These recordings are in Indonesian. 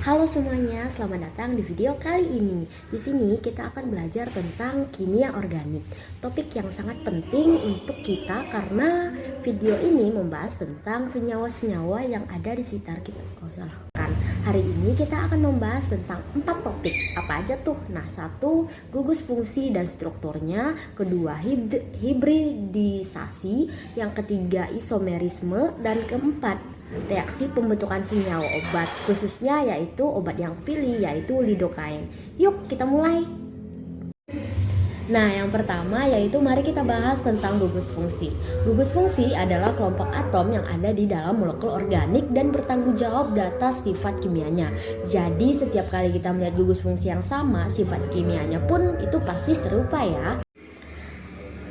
Halo semuanya, selamat datang di video kali ini. Di sini kita akan belajar tentang kimia organik. Topik yang sangat penting untuk kita karena video ini membahas tentang senyawa-senyawa yang ada di sekitar kita. Hari ini kita akan membahas tentang 4 topik. Apa aja tuh? Nah, 1. Gugus fungsi dan strukturnya. Kedua, hibridisasi. Yang ketiga, isomerisme. Dan keempat, reaksi pembentukan senyawa obat, khususnya yaitu obat yang pilih, yaitu lidocaine. Yuk kita mulai. Nah, yang pertama yaitu mari kita bahas tentang gugus fungsi. Gugus fungsi adalah kelompok atom yang ada di dalam molekul organik dan bertanggung jawab atas sifat kimianya. Jadi setiap kali kita melihat gugus fungsi yang sama, sifat kimianya pun itu pasti serupa ya.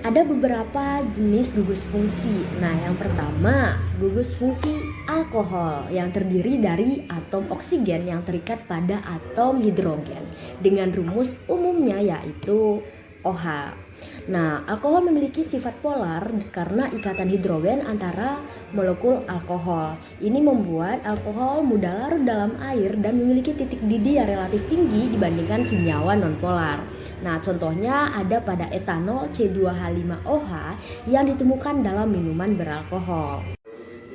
Ada beberapa jenis gugus fungsi. Nah, yang pertama, gugus fungsi alkohol yang terdiri dari atom oksigen yang terikat pada atom hidrogen dengan rumus umumnya yaitu OH. Nah, alkohol memiliki sifat polar karena ikatan hidrogen antara molekul alkohol. Ini membuat alkohol mudah larut dalam air dan memiliki titik didih yang relatif tinggi dibandingkan senyawa nonpolar. Nah, contohnya ada pada etanol C2H5OH yang ditemukan dalam minuman beralkohol.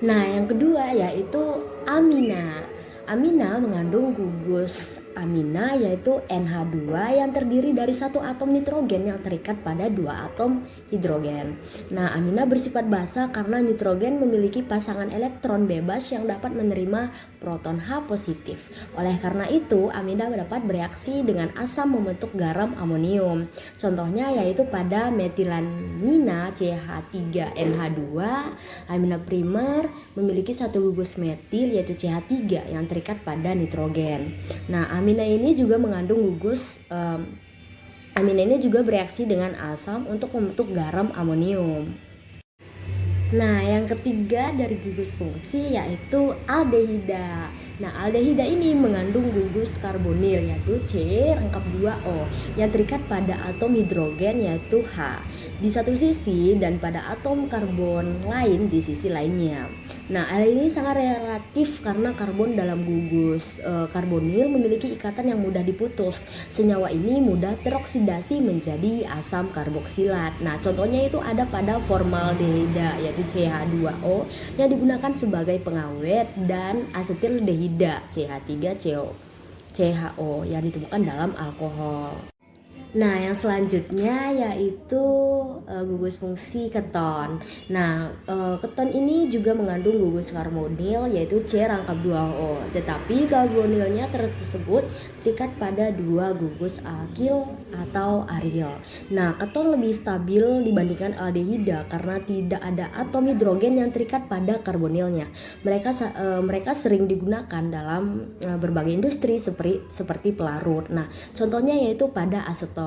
Nah, yang kedua yaitu amina. Amina mengandung gugus amina yaitu NH2 yang terdiri dari satu atom nitrogen yang terikat pada dua atom hidrogen. Nah, amina bersifat basa karena nitrogen memiliki pasangan elektron bebas yang dapat menerima proton H positif. Oleh karena itu, amina dapat bereaksi dengan asam membentuk garam amonium. Contohnya yaitu pada metilamina CH3NH2, amina primer memiliki satu gugus metil yaitu CH3 yang terikat pada nitrogen. Nah, amina ini juga mengandung gugus amina ini juga bereaksi dengan asam untuk membentuk garam amonium. Nah, yang ketiga dari gugus fungsi yaitu aldehida. Nah, aldehida ini mengandung gugus karbonil yaitu C-2O yang terikat pada atom hidrogen yaitu H di satu sisi dan pada atom karbon lain di sisi lainnya. Nah, hal ini sangat relatif karena karbon dalam gugus karbonil memiliki ikatan yang mudah diputus. Senyawa ini mudah teroksidasi menjadi asam karboksilat. Nah, contohnya itu ada pada formaldehida yaitu CH2O yang digunakan sebagai pengawet dan asetildehida CH3CHO yang ditemukan dalam alkohol. Nah, yang selanjutnya yaitu gugus fungsi keton. Nah, keton ini juga mengandung gugus karbonil yaitu C-2O. Tetapi karbonilnya tersebut terikat pada dua gugus alkil atau aril. Nah, keton lebih stabil dibandingkan aldehida karena tidak ada atom hidrogen yang terikat pada karbonilnya. Mereka sering digunakan dalam berbagai industri seperti pelarut. Nah, contohnya yaitu pada aseton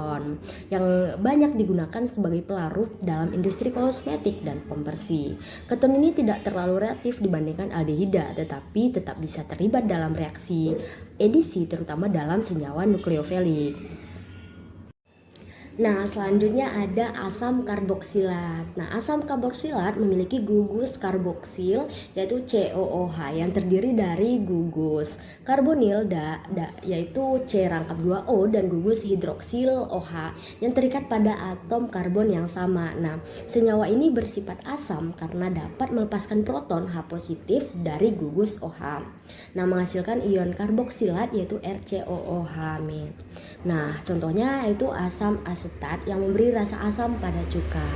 yang banyak digunakan sebagai pelarut dalam industri kosmetik dan pembersih. Keton ini tidak terlalu reaktif dibandingkan aldehida, tetapi tetap bisa terlibat dalam reaksi edisi terutama dalam senyawa nukleofilik. Nah, selanjutnya ada asam karboksilat. Nah, asam karboksilat memiliki gugus karboksil yaitu COOH yang terdiri dari gugus karbonil yaitu C-2O dan gugus hidroksil OH yang terikat pada atom karbon yang sama. Nah, senyawa ini bersifat asam karena dapat melepaskan proton H positif dari gugus OH. Nah, menghasilkan ion karboksilat yaitu RCOOH-. Nah, contohnya yaitu asam asetat yang memberi rasa asam pada cuka.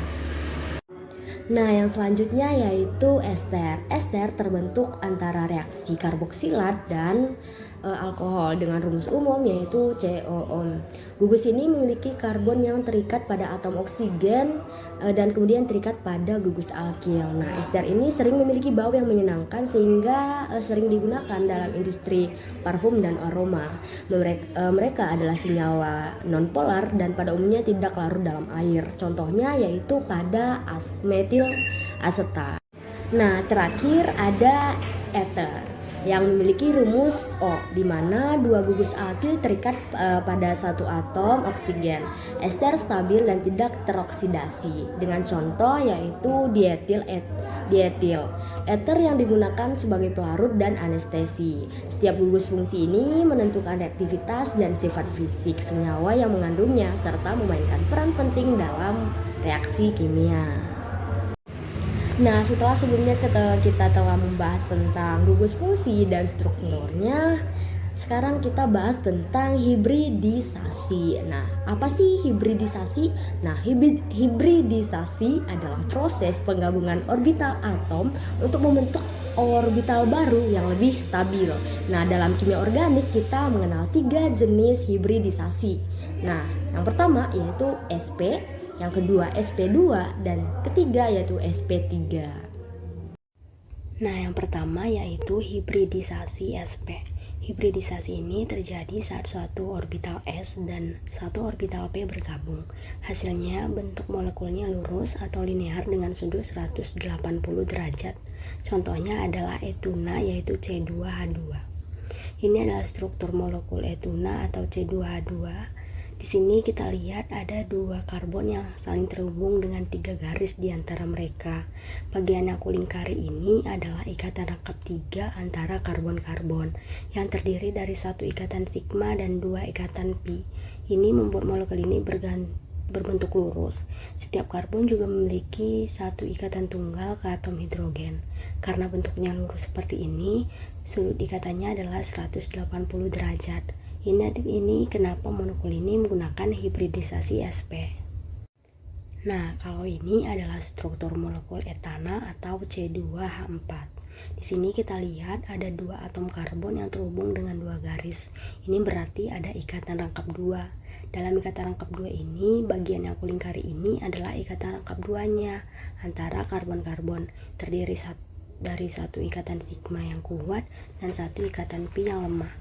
Nah, yang selanjutnya yaitu ester. Ester terbentuk antara reaksi karboksilat dan alkohol dengan rumus umum yaitu COO. Gugus ini memiliki karbon yang terikat pada atom oksigen dan kemudian terikat pada gugus alkil. Nah, ester ini sering memiliki bau yang menyenangkan sehingga sering digunakan dalam industri parfum dan aroma. Mereka adalah senyawa nonpolar dan pada umumnya tidak larut dalam air. Contohnya yaitu pada metil asetat. Nah, terakhir ada ether. yang memiliki rumus O, di mana dua gugus alkil terikat pada satu atom oksigen. Ester stabil dan tidak teroksidasi. Dengan contoh yaitu dietil. Ether yang digunakan sebagai pelarut dan anestesi. Setiap gugus fungsi ini menentukan reaktivitas dan sifat fisik senyawa yang mengandungnya serta memainkan peran penting dalam reaksi kimia. Nah, setelah sebelumnya kita telah membahas tentang gugus fungsi dan strukturnya, sekarang kita bahas tentang hibridisasi. Nah, apa sih hibridisasi? Nah, hibridisasi adalah proses penggabungan orbital atom untuk membentuk orbital baru yang lebih stabil. Nah, dalam kimia organik kita mengenal 3 jenis hibridisasi. Nah, yang pertama yaitu sp, yang kedua sp2, dan ketiga yaitu sp3. Nah, yang pertama yaitu hibridisasi sp. Hibridisasi ini terjadi saat suatu orbital S dan satu orbital P bergabung. Hasilnya bentuk molekulnya lurus atau linear dengan sudut 180 derajat. Contohnya adalah etuna yaitu C2H2. Ini adalah struktur molekul etuna atau C2H2. Di sini kita lihat ada 2 karbon yang saling terhubung dengan 3 garis di antara mereka. Bagian yang kulingkari ini adalah ikatan rangkap 3 antara karbon-karbon yang terdiri dari 1 ikatan sigma dan 2 ikatan pi. Ini membuat molekul ini berbentuk lurus. Setiap karbon juga memiliki 1 ikatan tunggal ke atom hidrogen. Karena bentuknya lurus seperti ini, sudut ikatannya adalah 180 derajat. Ini kenapa molekul ini menggunakan hibridisasi sp. Nah, kalau ini adalah struktur molekul etana atau C2H4. Di sini kita lihat ada 2 atom karbon yang terhubung dengan 2 garis. Ini berarti ada ikatan rangkap 2. Dalam ikatan rangkap 2 ini, bagian yang kulingkari ini adalah ikatan rangkap 2-nya antara karbon-karbon, terdiri dari 1 ikatan sigma yang kuat dan 1 ikatan pi yang lemah.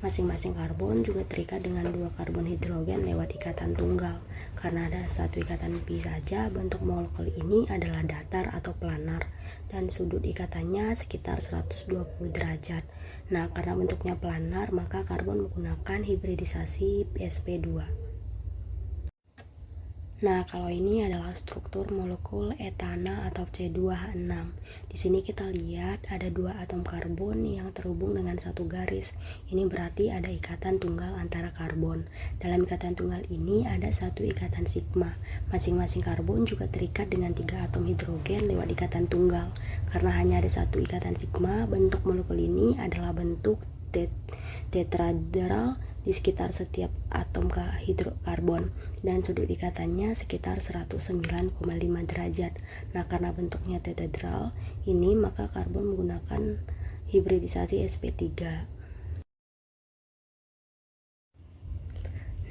Masing-masing karbon juga terikat dengan 2 karbon hidrogen lewat ikatan tunggal. Karena ada 1 ikatan pi saja, bentuk molekul ini adalah datar atau planar dan sudut ikatannya sekitar 120 derajat. Nah, karena bentuknya planar, maka karbon menggunakan hibridisasi sp2. Nah, kalau ini adalah struktur molekul etana atau C2H6. Di sini kita lihat ada 2 atom karbon yang terhubung dengan 1 garis. Ini berarti ada ikatan tunggal antara karbon. Dalam ikatan tunggal ini ada 1 ikatan sigma. Masing-masing karbon juga terikat dengan 3 atom hidrogen lewat ikatan tunggal. Karena hanya ada 1 ikatan sigma, bentuk molekul ini adalah bentuk tetrahedral di sekitar setiap atom hidrokarbon dan sudut ikatannya sekitar 109,5 derajat. Nah, karena bentuknya tetrahedral ini, maka karbon menggunakan hibridisasi sp3.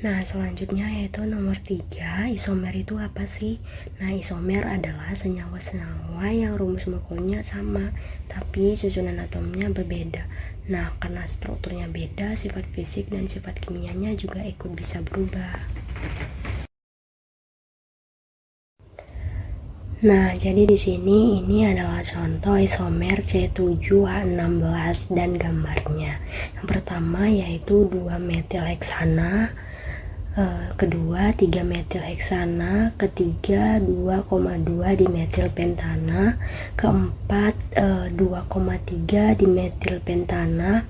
Nah, selanjutnya yaitu nomor 3, isomer itu apa sih? Nah, isomer adalah senyawa-senyawa yang rumus molekulnya sama, tapi susunan atomnya berbeda. Nah, karena strukturnya beda, sifat fisik dan sifat kimianya juga ikut bisa berubah. Nah, jadi di sini ini adalah contoh isomer C7H16 dan gambarnya. Yang pertama yaitu 2 metilheksana, kedua 3 metilheksana, ketiga 2,2 dimetilpentana, keempat 2,3 dimetilpentana,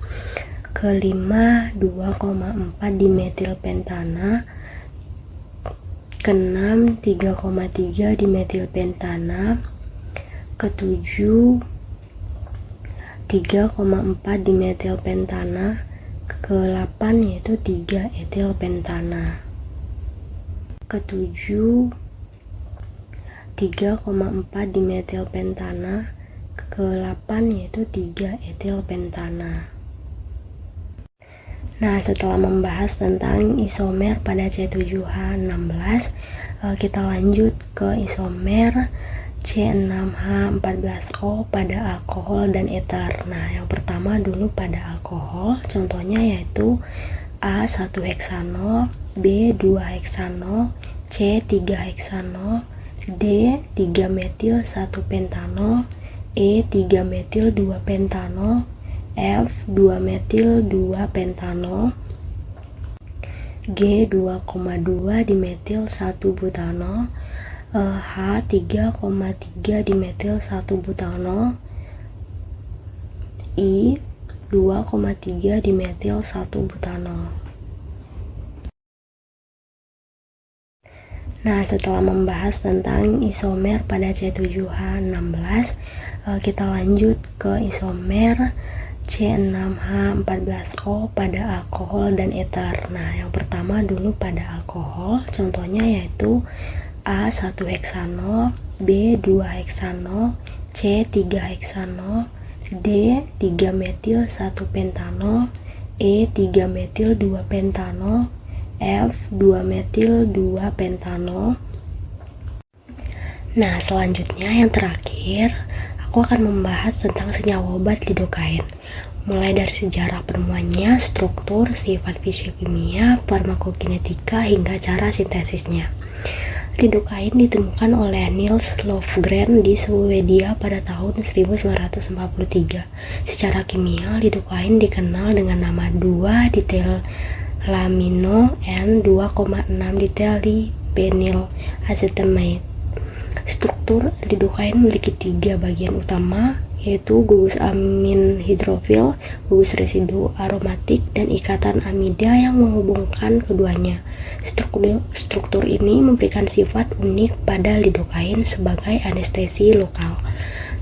kelima 2,4 dimetilpentana, keenam 3,3 dimetilpentana, ketujuh 3,4 dimetilpentana, ke-8 yaitu 3 etilpentana. Ke-7 3,4 dimetilpentana, ke-8 yaitu 3 etilpentana. Nah, setelah membahas tentang isomer pada C7H16, kita lanjut ke isomer C6H14O pada alkohol dan eter. Nah, yang pertama dulu pada alkohol, contohnya yaitu A1-heksanol, B2-heksanol, C3-heksanol, D3-metil 1-pentanol, E3-metil 2-pentanol, F 2-metil 2-pentanol, G 2,2 dimetil 1-butanol, H 3,3 dimetil 1-butanol, I 2,3 dimetil 1-butanol. Nah, setelah membahas tentang isomer pada C7H16, kita lanjut ke isomer C6H14O pada alkohol dan eter. Nah, yang pertama dulu pada alkohol, contohnya yaitu A1-heksanol, B2-heksanol, C3-heksanol, D 3-metil 1-pentanol, E 3-metil 2-pentanol, F 2-metil 2-pentanol. Nah, selanjutnya yang terakhir, aku akan membahas tentang senyawa obat lidokain. Mulai dari sejarah penemuannya, struktur, sifat fisiokimia, farmakokinetika, hingga cara sintesisnya. Lidokain ditemukan oleh Nils Lofgren di Swedia pada tahun 1943. Secara kimia, lidokain dikenal dengan nama 2-ditelamino N2,6-diteldipenyl acetamide. Struktur lidokain memiliki 3 bagian utama, yaitu gugus amin hidrofil, gugus residu aromatik, dan ikatan amida yang menghubungkan keduanya. Struktur ini memberikan sifat unik pada lidokain sebagai anestesi lokal.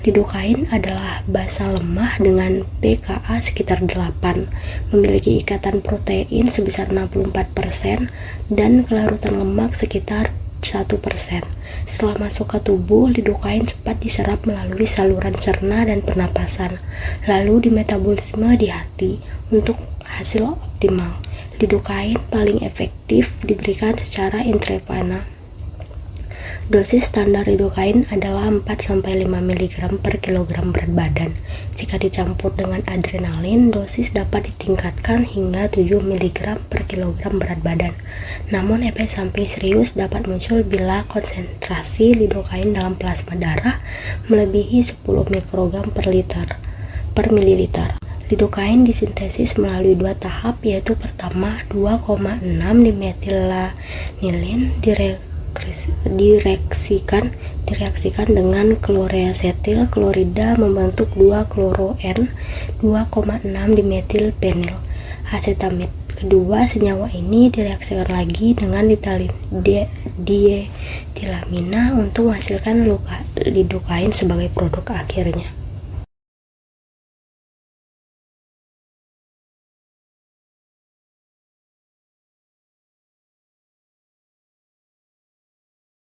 Lidokain adalah basa lemah dengan pKa sekitar 8, memiliki ikatan protein sebesar 64%, dan kelarutan lemak sekitar 1%. Setelah masuk ke tubuh, lidokain cepat diserap melalui saluran cerna dan pernapasan, lalu dimetabolisme di hati untuk hasil optimal. Lidokain paling efektif diberikan secara intravena. Dosis standar lidokain adalah 4-5 mg per kilogram berat badan. Jika dicampur dengan adrenalin, dosis dapat ditingkatkan hingga 7 mg per kilogram berat badan. Namun efek samping serius dapat muncul bila konsentrasi lidokain dalam plasma darah melebihi 10 mikrogram per mililiter. Lidokain disintesis melalui 2 tahap, yaitu pertama 2,6 dimetilanilin direaksikan dengan kloreasetil klorida membentuk 2-kloro-N 2,6 dimetil penyl acetamide. Kedua, senyawa ini direaksikan lagi dengan dietilamina untuk menghasilkan lidokain sebagai produk akhirnya.